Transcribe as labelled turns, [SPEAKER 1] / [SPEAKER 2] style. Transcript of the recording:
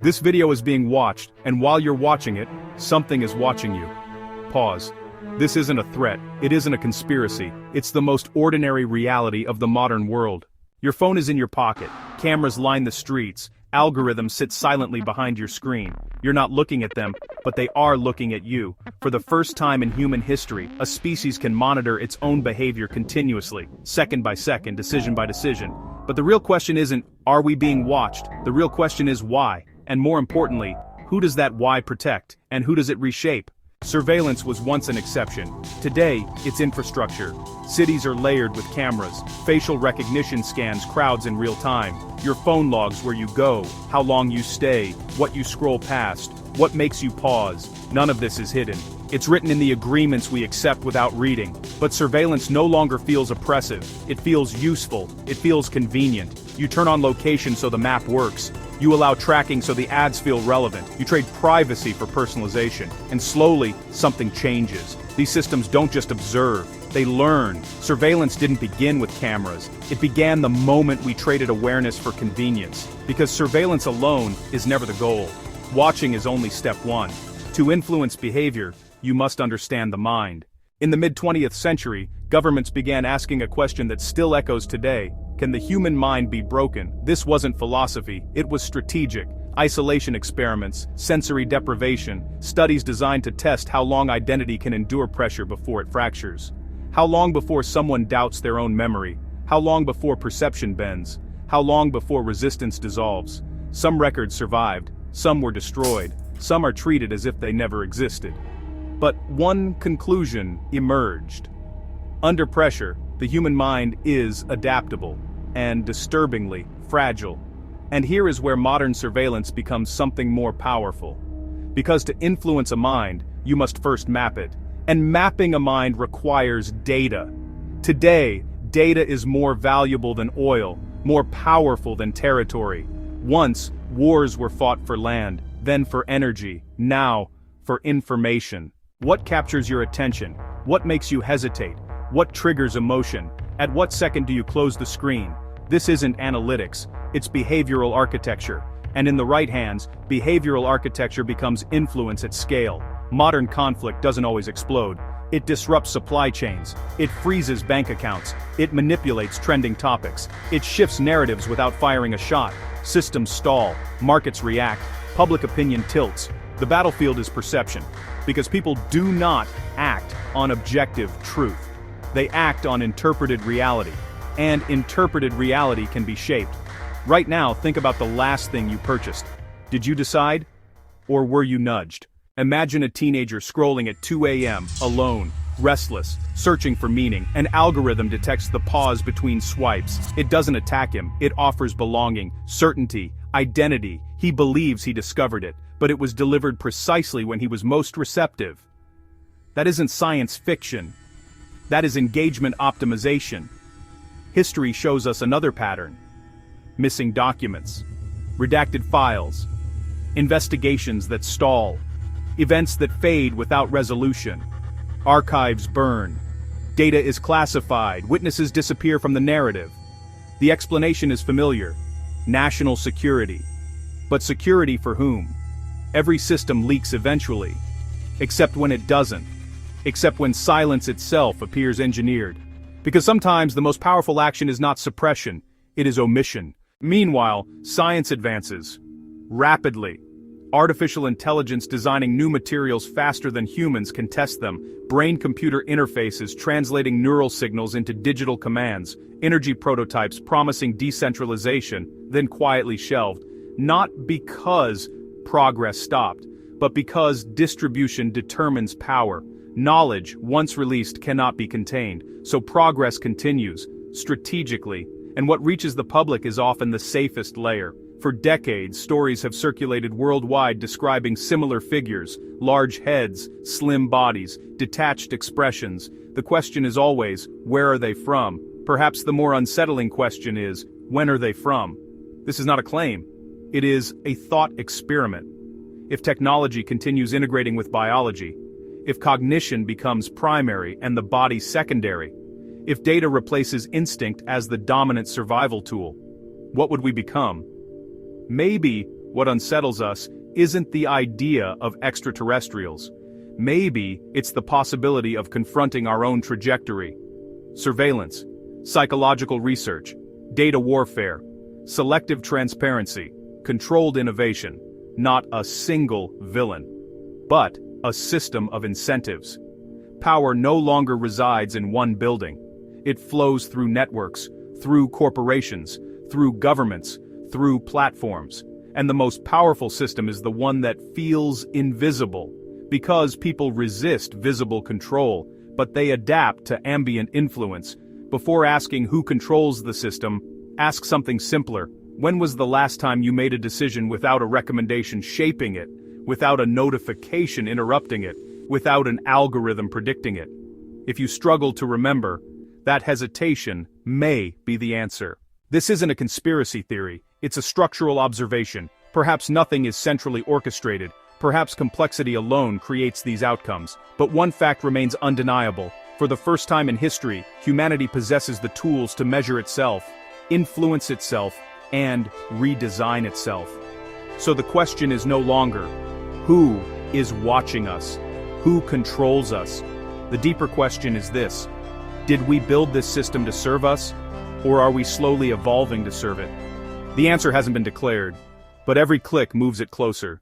[SPEAKER 1] This video is being watched, and while you're watching it, something is watching you. Pause. This isn't a threat, it isn't a conspiracy, it's the most ordinary reality of the modern world. Your phone is in your pocket, cameras line the streets, algorithms sit silently behind your screen. You're not looking at them, but they are looking at you. For the first time in human history, a species can monitor its own behavior continuously, second by second, decision by decision. But the real question isn't, are we being watched? The real question is why? And more importantly, who does that why protect, and who does it reshape? Surveillance was once an exception. Today, it's infrastructure. Cities are layered with cameras, facial recognition scans crowds in real time. Your phone logs where you go, how long you stay, what you scroll past, what makes you pause. None of this is hidden. It's written in the agreements we accept without reading. But surveillance no longer feels oppressive. It feels useful. It feels convenient. You turn on location so the map works. You allow tracking so the ads feel relevant. You trade privacy for personalization. And slowly, something changes. These systems don't just observe, they learn. Surveillance didn't begin with cameras. It began the moment we traded awareness for convenience. Because surveillance alone is never the goal. Watching is only step one. To influence behavior, you must understand the mind. In the mid-20th century, governments began asking a question that still echoes today. Can the human mind be broken? This wasn't philosophy, it was strategic. Isolation experiments, sensory deprivation, studies designed to test how long identity can endure pressure before it fractures. How long before someone doubts their own memory? How long before perception bends? How long before resistance dissolves? Some records survived, some were destroyed, some are treated as if they never existed. But one conclusion emerged. Under pressure, the human mind is adaptable and disturbingly fragile. And here is where modern surveillance becomes something more powerful. Because to influence a mind, you must first map it. And mapping a mind requires data. Today, data is more valuable than oil, more powerful than territory. Once, wars were fought for land, then for energy, now, for information. What captures your attention? What makes you hesitate? What triggers emotion? At what second do you close the screen? This isn't analytics, it's behavioral architecture. And in the right hands, behavioral architecture becomes influence at scale. Modern conflict doesn't always explode. It disrupts supply chains. It freezes bank accounts. It manipulates trending topics. It shifts narratives without firing a shot. Systems stall. Markets react. Public opinion tilts. The battlefield is perception. Because people do not act on objective truth. They act on interpreted reality. And interpreted reality can be shaped. Right now, think about the last thing you purchased. Did you decide? Or were you nudged? Imagine a teenager scrolling at 2 a.m., alone, restless, searching for meaning. An algorithm detects the pause between swipes. It doesn't attack him, it offers belonging, certainty, identity. He believes he discovered it, but it was delivered precisely when he was most receptive. That isn't science fiction. That is engagement optimization. History shows us another pattern. Missing documents, redacted files, investigations that stall, events that fade without resolution, archives burn, data is classified, witnesses disappear from the narrative. The explanation is familiar: national security. But security for whom? Every system leaks eventually, except when it doesn't, except when silence itself appears engineered. Because sometimes the most powerful action is not suppression, it is omission. Meanwhile, science advances rapidly. Artificial intelligence designing new materials faster than humans can test them, brain-computer interfaces translating neural signals into digital commands, energy prototypes promising decentralization, then quietly shelved, not because progress stopped, but because distribution determines power. Knowledge, once released, cannot be contained, so progress continues, strategically, and what reaches the public is often the safest layer. For decades, stories have circulated worldwide describing similar figures: large heads, slim bodies, detached expressions. The question is always, where are they from? Perhaps the more unsettling question is, when are they from? This is not a claim. It is a thought experiment. If technology continues integrating with biology, if cognition becomes primary and the body secondary, if data replaces instinct as the dominant survival tool, what would we become? Maybe What unsettles us isn't the idea of extraterrestrials. Maybe it's the possibility of confronting our own trajectory. Surveillance, psychological research, data warfare, selective transparency, controlled innovation, not a single villain, but a system of incentives. Power no longer resides in one building. It flows through networks, through corporations, through governments, through platforms. And the most powerful system is the one that feels invisible, because people resist visible control, but they adapt to ambient influence. Before asking who controls the system, ask something simpler. When was the last time you made a decision without a recommendation shaping it, without a notification interrupting it, without an algorithm predicting it? If you struggle to remember, that hesitation may be the answer. This isn't a conspiracy theory, it's a structural observation. Perhaps nothing is centrally orchestrated, perhaps complexity alone creates these outcomes. But one fact remains undeniable. For the first time in history, humanity possesses the tools to measure itself, influence itself, and redesign itself. So the question is no longer, who is watching us? Who controls us? The deeper question is this: did we build this system to serve us, or are we slowly evolving to serve it? The answer hasn't been declared, but every click moves it closer.